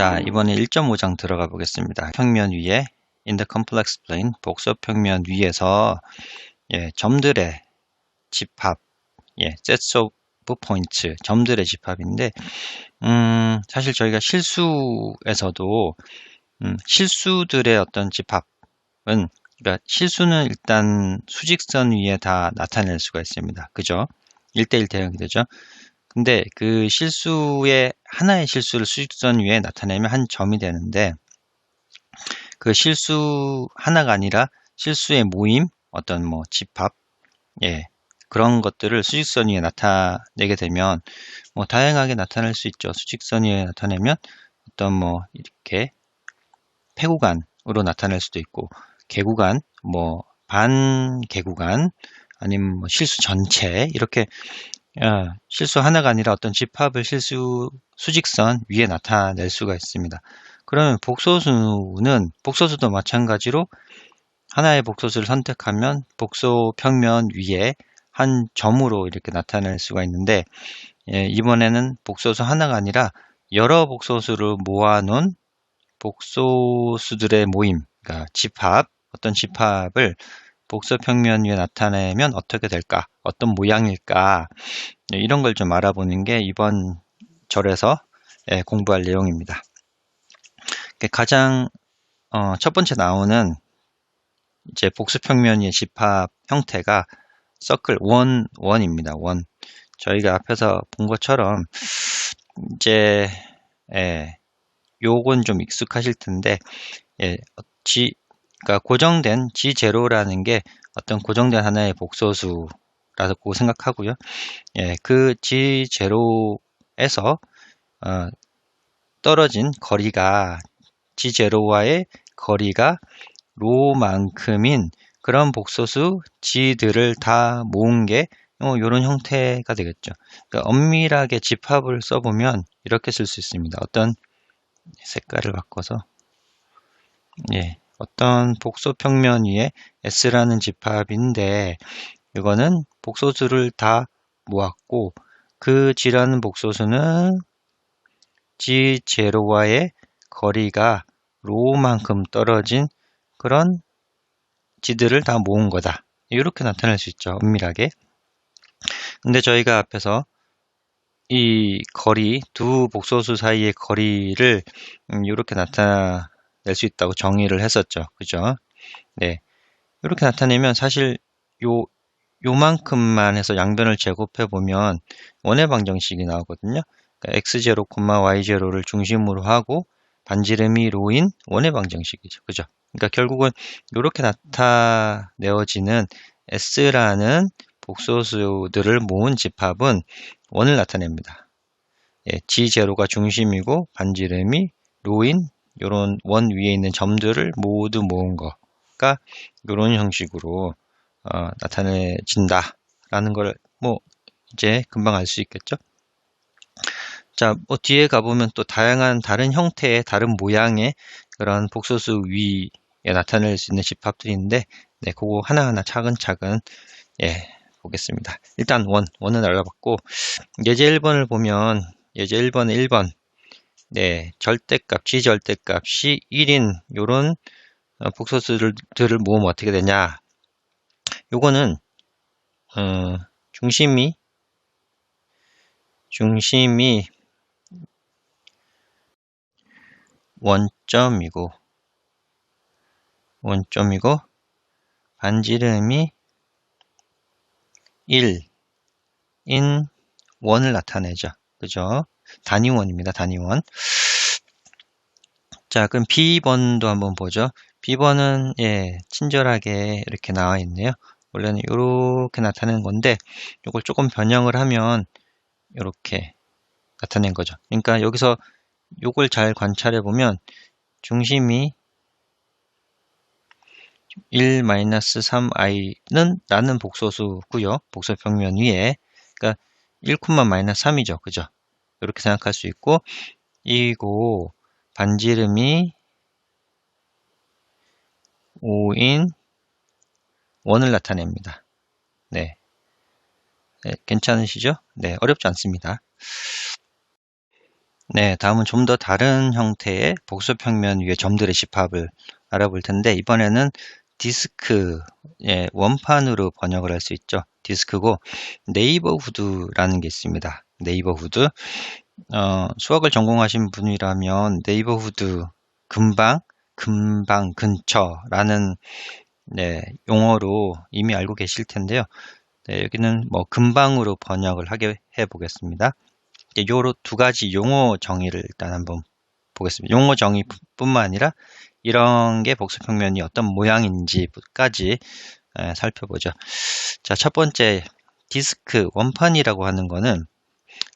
자, 이번에 1.5장 들어가 보겠습니다. 평면 위에 in the complex plane, 복소 평면 위에서 점들의 집합, sets of points, 점들의 집합인데 사실 저희가 실수에서도 실수들의 어떤 집합은, 그러니까 실수는 일단 수직선 위에 다 나타낼 수가 있습니다. 그죠? 1대1 대응이 되죠. 근데 그 하나의 실수를 수직선 위에 나타내면 한 점이 되는데, 그 실수 하나가 아니라 실수의 모임, 어떤 집합, 그런 것들을 수직선 위에 나타내게 되면 다양하게 나타낼 수 있죠. 수직선 위에 나타내면 어떤 이렇게 패구간으로 나타낼 수도 있고, 개구간, 반개구간, 아니면 실수 전체, 이렇게 실수 하나가 아니라 어떤 집합을 수직선 위에 나타낼 수가 있습니다. 그러면 복소수도 마찬가지로 하나의 복소수를 선택하면 복소 평면 위에 한 점으로 이렇게 나타낼 수가 있는데, 이번에는 복소수 하나가 아니라 여러 복소수를 모아놓은 복소수들의 모임, 그러니까 어떤 집합을 복소 평면 위에 나타내면 어떻게 될까? 어떤 모양일까? 이런 걸 좀 알아보는 게 이번 절에서 공부할 내용입니다. 가장 첫 번째 나오는 이제 복수 평면 위의 집합 형태가 서클 원입니다. 원. 저희가 앞에서 본 것처럼 이제 요건 좀 익숙하실 텐데, 그러니까 고정된 G0라는 게 어떤 고정된 하나의 복소수라고 생각하고요. 그 G0에서 떨어진 거리가, G0와의 거리가 로만큼인 그런 복소수 G들을 다 모은 게 이런 형태가 되겠죠. 그러니까 엄밀하게 집합을 써보면 이렇게 쓸 수 있습니다. 어떤 색깔을 바꿔서 어떤 복소 평면 위에 S라는 집합인데, 이거는 복소수를 다 모았고, 그 G라는 복소수는 G0와의 거리가 로만큼 떨어진 그런 G들을 다 모은 거다. 이렇게 나타낼 수 있죠. 엄밀하게. 근데 저희가 앞에서 이 거리, 두 복소수 사이의 거리를 이렇게 나타낼 수 있다고 정의를 했었죠. 그죠? 네. 이렇게 나타내면 사실 요만큼만 해서 양변을 제곱해 보면 원의 방정식이 나오거든요. 그러니까 x0, y0를 중심으로 하고 반지름이 로인 원의 방정식이죠. 그죠? 그러니까 결국은 이렇게 나타내어지는 S라는 복소수들을 모은 집합은 원을 나타냅니다. G0가 중심이고 반지름이 로인, 요런 원 위에 있는 점들을 모두 모은 거가 이런 형식으로 나타내진다라는 걸 이제 금방 알 수 있겠죠. 자, 뒤에 가보면 또 다양한 다른 형태의 다른 모양의 그런 복소수 위에 나타낼 수 있는 집합들이 있는데, 그거 하나하나 차근차근 보겠습니다. 일단 원은 알아봤고, 예제 1번을 보면 예제 1번에 1번 절대값, G절대값이 1인 요런 복소수들을 모으면 어떻게 되냐. 요거는 중심이 원점이고 반지름이 1인 원을 나타내죠. 그죠? 단위원입니다. 단위원. 자, 그럼 B번도 한번 보죠. B번은 친절하게 이렇게 나와 있네요. 원래는 이렇게 나타내는 건데, 이걸 조금 변형을 하면 이렇게 나타낸 거죠. 그러니까 여기서 이걸 잘 관찰해 보면 중심이 1-3i는 라는 복소수고요. 복소 평면 위에, 그러니까 1,-3이죠. 그죠? 이렇게 생각할 수 있고, 이고 반지름이 5인 원을 나타냅니다. 괜찮으시죠? 어렵지 않습니다. 네, 다음은 좀 더 다른 형태의 복소평면 위의 점들의 집합을 알아볼 텐데, 이번에는 디스크, 원판으로 번역을 할 수 있죠. 디스크고, 네이버후드라는 게 있습니다. 네이버후드. 수학을 전공하신 분이라면 네이버후드, 금방, 근처라는 용어로 이미 알고 계실 텐데요. 네, 여기는 뭐 금방으로 번역을 하게 해 보겠습니다. 요로 두 가지 용어 정의를 일단 한번 보겠습니다. 용어 정의뿐만 아니라 이런 게 복소평면이 어떤 모양인지까지 살펴보죠. 자, 첫 번째 디스크 원판이라고 하는 거는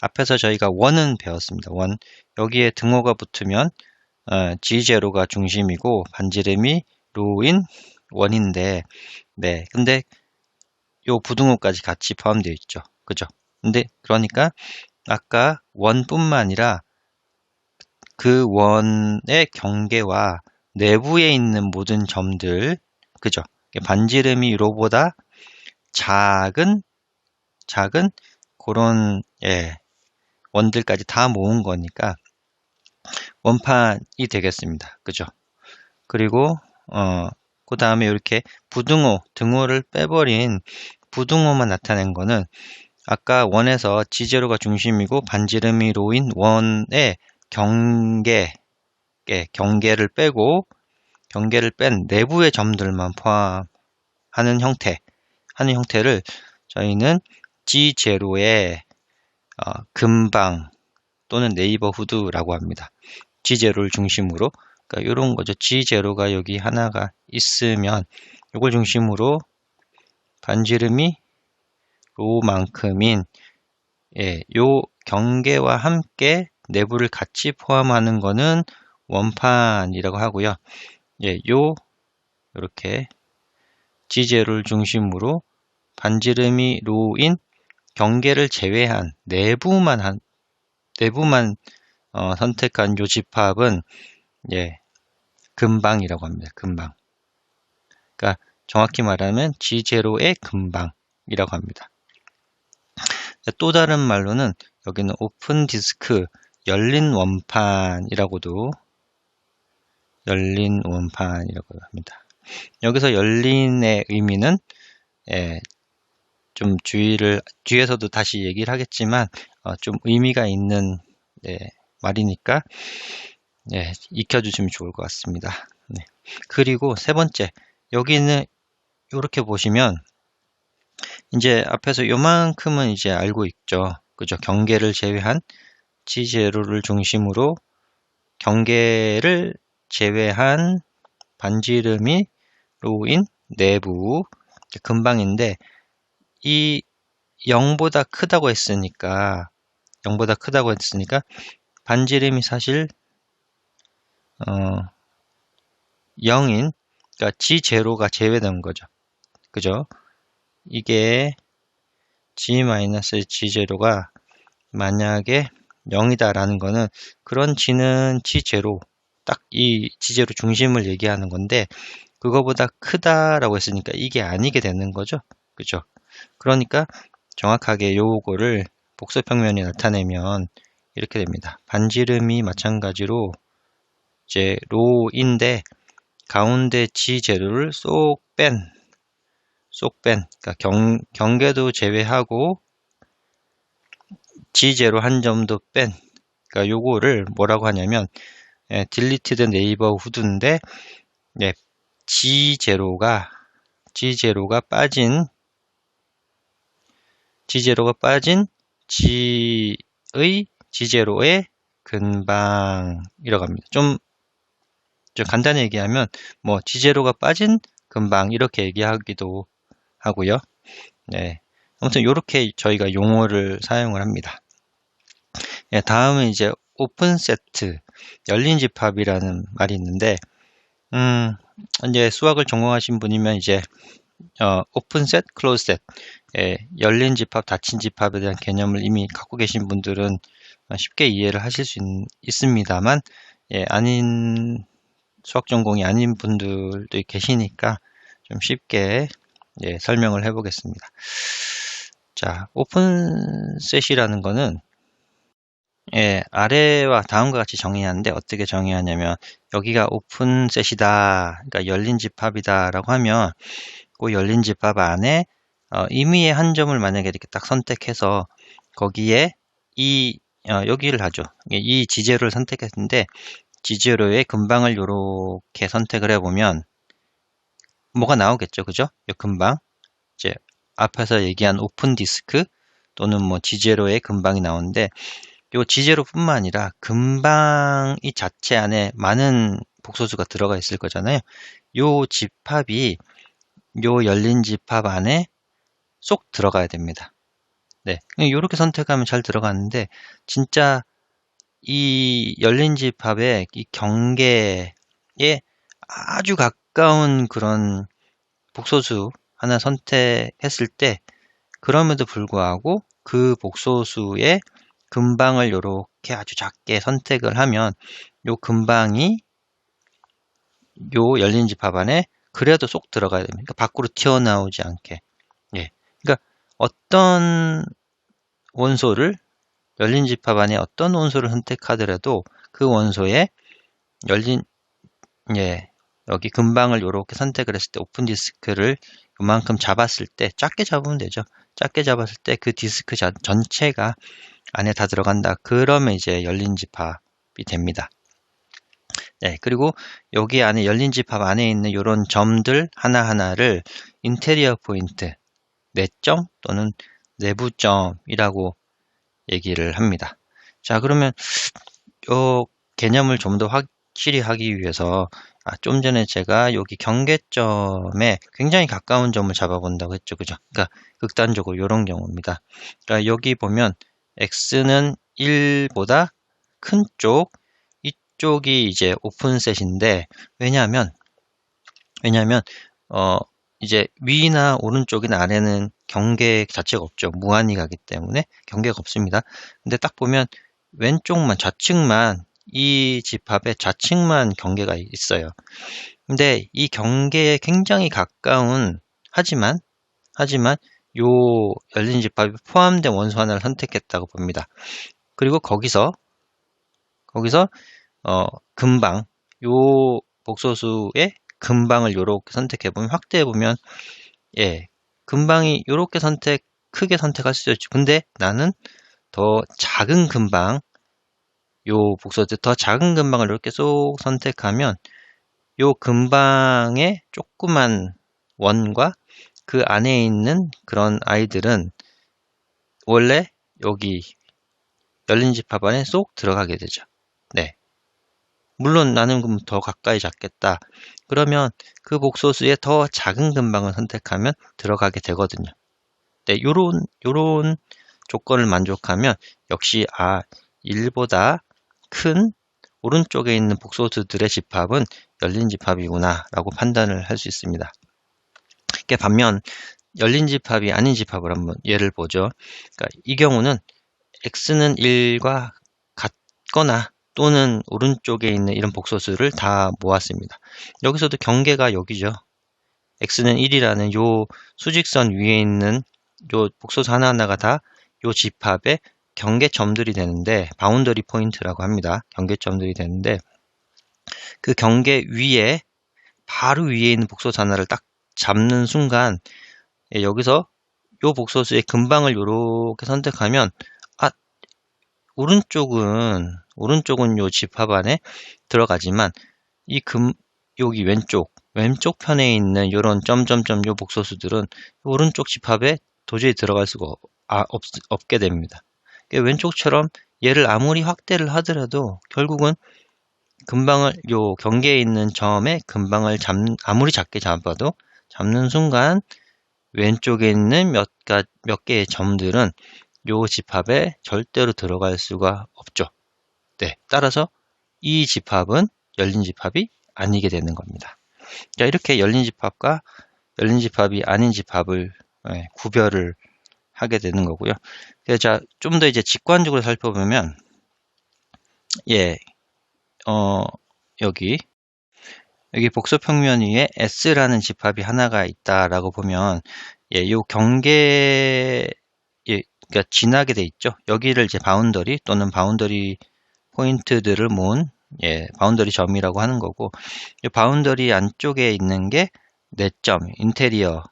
앞에서 저희가 원은 배웠습니다. 원. 여기에 등호가 붙으면 G0가 중심이고 반지름이 로인 원인데, 네. 근데 요 부등호까지 같이 포함되어 있죠. 그죠? 근데 그러니까 아까 원뿐만 아니라 그 원의 경계와 내부에 있는 모든 점들, 그죠? 반지름이 로보다 작은 그런 원들까지 다 모은 거니까 원판이 되겠습니다. 그죠? 그리고 그 다음에 이렇게 부등호, 등호를 빼버린 부등호만 나타낸 거는 아까 원에서 G0가 중심이고 반지름이 로인 원의 경계를 빼고 경계를 뺀 내부의 점들만 포함하는 형태를 저희는 G0의 근방 또는 네이버후드라고 합니다. G0를 중심으로, 그러니까 이런 거죠. G0가 여기 하나가 있으면 이걸 중심으로 반지름이 로만큼인 요 경계와 함께 내부를 같이 포함하는 거는 원판이라고 하고요. 이렇게 G0를 중심으로 반지름이 로인 경계를 제외한 내부만 선택한 요 집합은 근방이라고 합니다. 근방. 그러니까 정확히 말하면 G0의 근방이라고 합니다. 또 다른 말로는 여기는 오픈 디스크, 열린 원판이라고도 합니다. 여기서 열린의 의미는 좀 주의를 뒤에서도 다시 얘기를 하겠지만 좀 의미가 있는 말이니까 익혀주시면 좋을 것 같습니다. 네. 그리고 세 번째, 여기는 이렇게 보시면 이제 앞에서 요만큼은 이제 알고 있죠. 그죠? 경계를 제외한 G0를 중심으로 경계를 제외한 반지름이 로인 내부 근방인데 이 0보다 크다고 했으니까 반지름이 사실 0인 그러니까 G0가 제외된 거죠. 그죠? 이게 G-G0가 만약에 0이다라는 거는 그런 G는 G0 딱 이 G0 중심을 얘기하는 건데 그거보다 크다라고 했으니까 이게 아니게 되는 거죠. 그죠? 그러니까 정확하게 요거를 복소평면이 나타내면 이렇게 됩니다. 반지름이 마찬가지로 이제 로인데 가운데 G0를 쏙 뺀 그러니까 경계도 제외하고 G0 한 점도 뺀 그러니까 요거를 뭐라고 하냐면 딜리티드 네이버후드인데 G0가 빠진 G0의 근방이라고 합니다. 좀 간단히 얘기하면 뭐 G0가 빠진 근방 이렇게 얘기하기도 하고요. 아무튼 이렇게 저희가 용어를 사용을 합니다. 다음은 이제 오픈 세트, 열린 집합이라는 말이 있는데 이제 수학을 전공하신 분이면 이제 오픈 셋, 클로즈 셋, 열린 집합, 닫힌 집합에 대한 개념을 이미 갖고 계신 분들은 쉽게 이해를 하실 수 있습니다만 아닌 수학 전공이 아닌 분들도 계시니까 좀 쉽게 설명을 해보겠습니다. 자, 오픈셋이라는 거는 예, 아래와 다음과 같이 정의하는데 어떻게 정의하냐면 여기가 오픈셋이다, 그러니까 열린 집합이다라고 하면 그 열린 집합 안에 임의의 한 점을 만약에 이렇게 딱 선택해서 거기에 여기를 하죠. 이 지제로를 선택했는데 지제로의 근방을 이렇게 선택을 해보면 뭐가 나오겠죠, 그죠? 이 근방, 이제 앞에서 얘기한 오픈 디스크 또는 뭐 지제로의 근방이 나오는데 요 지제로뿐만 아니라 근방 이 자체 안에 많은 복소수가 들어가 있을 거잖아요. 요 집합이 요 열린 집합 안에 쏙 들어가야 됩니다. 네, 이렇게 선택하면 잘 들어가는데 진짜 이 열린 집합의 이 경계에 아주 가까운 그런 복소수 하나 선택했을 때 그럼에도 불구하고 그 복소수의 근방을 이렇게 아주 작게 선택을 하면 요 근방이 요 열린 집합 안에 그래도 쏙 들어가야 됩니다. 그러니까 밖으로 튀어나오지 않게. 예. 그러니까 어떤 원소를 열린 집합 안에 어떤 원소를 선택하더라도 그 원소에 열린 예 여기 근방을 이렇게 선택을 했을 때 오픈 디스크를 이만큼 잡았을 때 작게 잡으면 되죠. 작게 잡았을 때 그 디스크 전체가 안에 다 들어간다. 그러면 이제 열린 집합이 됩니다. 네, 그리고 여기 안에 열린 집합 안에 있는 이런 점들 하나하나를 인테리어 포인트, 내점 또는 내부점이라고 얘기를 합니다. 자, 그러면 이 개념을 좀 더 확실히 하기 위해서 좀 전에 제가 여기 경계점에 굉장히 가까운 점을 잡아본다고 했죠. 그죠? 그러니까 극단적으로 이런 경우입니다. 그러니까 여기 보면 x는 1보다 큰 쪽, 이쪽이 이제 오픈셋인데 왜냐하면 이제 위나 오른쪽이나 아래는 경계 자체가 없죠. 무한히 가기 때문에 경계가 없습니다. 근데 딱 보면 왼쪽만 좌측만 이 집합의 좌측만 경계가 있어요. 근데 이 경계에 굉장히 가까운 하지만 요 열린 집합이 포함된 원소 하나를 선택했다고 봅니다. 그리고 거기서 근방 요 복소수의 근방을 요렇게 선택해 보면 확대해 보면 예 근방이 요렇게 크게 선택할 수도 있죠. 근데 나는 더 작은 근방 요 복소수 더 작은 근방을 이렇게 쏙 선택하면 요 근방의 조그만 원과 그 안에 있는 그런 아이들은 원래 여기 열린 집합 안에 쏙 들어가게 되죠. 네. 물론 나는 그럼 더 가까이 잡겠다. 그러면 그 복소수의 더 작은 근방을 선택하면 들어가게 되거든요. 네, 요런 조건을 만족하면 역시 1보다 큰 오른쪽에 있는 복소수들의 집합은 열린 집합이구나 라고 판단을 할 수 있습니다. 반면 열린 집합이 아닌 집합을 한번 예를 보죠. 그러니까 이 경우는 x는 1과 같거나 또는 오른쪽에 있는 이런 복소수를 다 모았습니다. 여기서도 경계가 여기죠. x는 1이라는 요 수직선 위에 있는 요 복소수 하나하나가 다 요 집합의 경계점들이 되는데 바운더리 포인트라고 합니다. 경계점들이 되는데 그 경계 위에 바로 위에 있는 복소수 하나를 딱 잡는 순간 여기서 요 복소수의 근방을 이렇게 선택하면 오른쪽은 요 집합 안에 들어가지만 여기 왼쪽 편에 있는 요런 점점점 요 복소수들은 오른쪽 집합에 도저히 들어갈 수가 없게 됩니다. 왼쪽처럼 얘를 아무리 확대를 하더라도 결국은 근방을 요 경계에 있는 점의 근방을 아무리 작게 잡아도 잡는 순간 왼쪽에 있는 몇 개의 점들은 요 집합에 절대로 들어갈 수가 없죠. 네, 따라서 이 집합은 열린 집합이 아니게 되는 겁니다. 자, 이렇게 열린 집합과 열린 집합이 아닌 집합을 구별을 하게 되는 거고요. 자, 좀 더 이제 직관적으로 살펴보면 여기 복소평면 위에 S라는 집합이 하나가 있다라고 보면 요 경계 그러니까 지나게 돼 있죠. 여기를 이제 바운더리 또는 바운더리 포인트들을 모은 바운더리 점이라고 하는 거고, 이 바운더리 안쪽에 있는 게 내점, 인테리어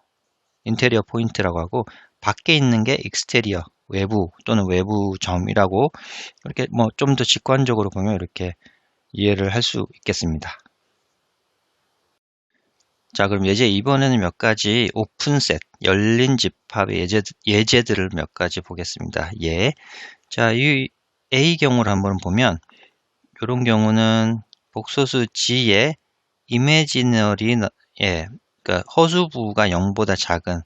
포인트라고 하고, 밖에 있는 게 익스테리어, 외부 또는 외부 점이라고, 이렇게 뭐 좀 더 직관적으로 보면 이렇게 이해를 할 수 있겠습니다. 자, 그럼 이제 이번에는 몇 가지 오픈셋, 열린 집합의 예제들을 몇 가지 보겠습니다. 자, 이 A 경우를 한번 보면, 이런 경우는 복소수 G의 이미지너리, 그러니까 허수부가 0보다 작은,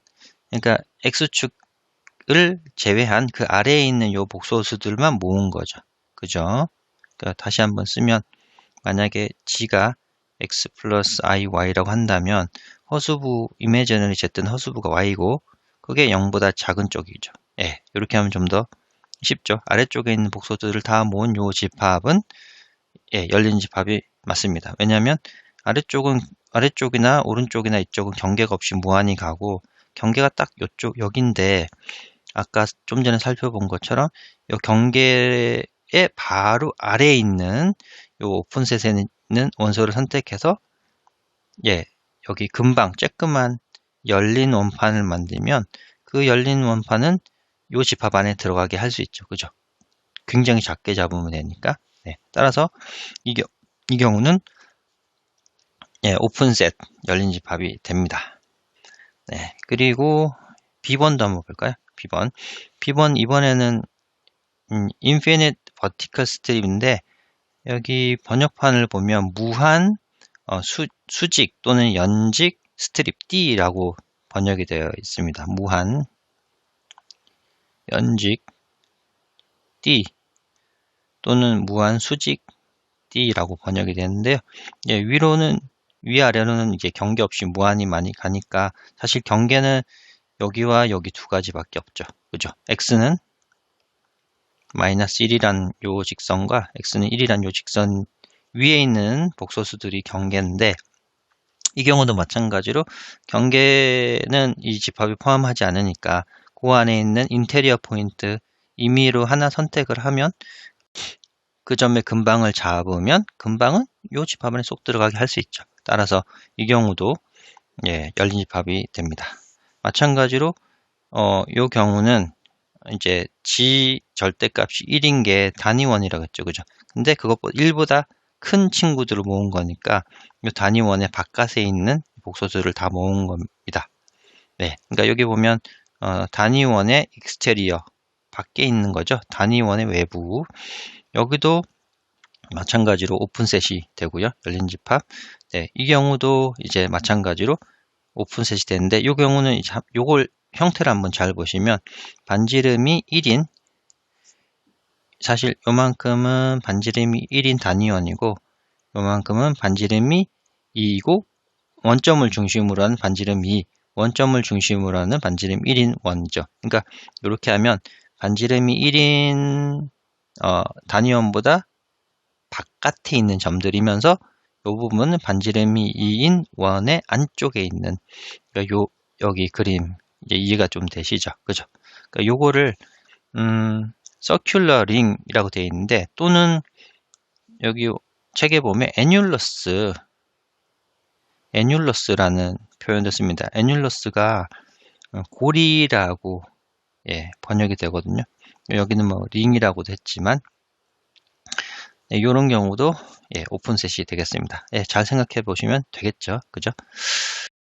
그러니까 X축을 제외한 그 아래에 있는 요 복소수들만 모은 거죠. 그죠? 그러니까 다시 한번 쓰면, 만약에 G가 X 플러스 IY라고 한다면, 허수부, 이미지너리 Z는 허수부가 Y고, 그게 0보다 작은 쪽이죠. 이렇게 하면 좀 더 쉽죠. 아래쪽에 있는 복소수들을 다 모은 요 집합은 열린 집합이 맞습니다. 왜냐하면 아래쪽이나 오른쪽이나 이쪽은 경계가 없이 무한히 가고, 경계가 딱 여긴데, 아까 좀 전에 살펴본 것처럼 이 경계의 바로 아래에 있는 이 오픈셋에 있는 원소를 선택해서 여기 금방 쬐끄만 열린 원판을 만들면, 그 열린 원판은 이 집합 안에 들어가게 할 수 있죠. 그죠? 굉장히 작게 잡으면 되니까. 따라서 이 경우는 오픈셋 열린 집합이 됩니다. 그리고 B번도 한번 볼까요? B번 이번에는 infinite vertical strip인데, 여기 번역판을 보면 무한 수직 또는 연직 스트립 D라고 번역이 되어 있습니다. 무한 연직 D 또는 무한 수직 D라고 번역이 되는데요. 위아래로는 이제 경계 없이 무한히 많이 가니까, 사실 경계는 여기와 여기 두 가지밖에 없죠. 그죠? X는 마이너스 1이란 요 직선과 X는 1이란 요 직선 위에 있는 복소수들이 경계인데, 이 경우도 마찬가지로 경계는 이 집합이 포함하지 않으니까 그 안에 있는 인테리어 포인트 임의로 하나 선택을 하면, 그 점의 근방을 잡으면 근방은 이 집합 안에 쏙 들어가게 할 수 있죠. 따라서 이 경우도 열린 집합이 됩니다. 마찬가지로 이 경우는 이제 G 절대값이 1인 게 단위원이라고 했죠. 그죠? 근데 그것보다 1보다 큰 친구들을 모은 거니까 이 단위원의 바깥에 있는 복소수를 다 모은 겁니다. 그러니까 여기 보면 단위원의 익스테리어 밖에 있는 거죠. 단위원의 외부. 여기도 마찬가지로 오픈셋이 되고요. 열린 집합. 이 경우도 이제 마찬가지로 오픈셋이 되는데, 이 경우는 요걸 형태를 한번 잘 보시면, 반지름이 1인, 사실 요만큼은 반지름이 1인 단위원이고, 요만큼은 반지름이 2이고, 원점을 중심으로 하는 반지름 2, 원점을 중심으로 하는 반지름 1인 원이죠. 그러니까 이렇게 하면 반지름이 1인 단위원보다 바깥에 있는 점들이면서, 이 부분은 반지름이 2인 원의 안쪽에 있는, 그러니까 여기 그림 이제 이해가 좀 되시죠? 그죠? 그러니까 요거를 서큘러 링이라고 되어 있는데, 또는 여기 책에 보면 애뉴러스라는 표현도 씁니다. 애뉴러스가 고리라고 번역이 되거든요. 여기는 뭐 링이라고도 했지만, 이런 경우도 오픈셋이 되겠습니다. 잘 생각해 보시면 되겠죠. 그죠?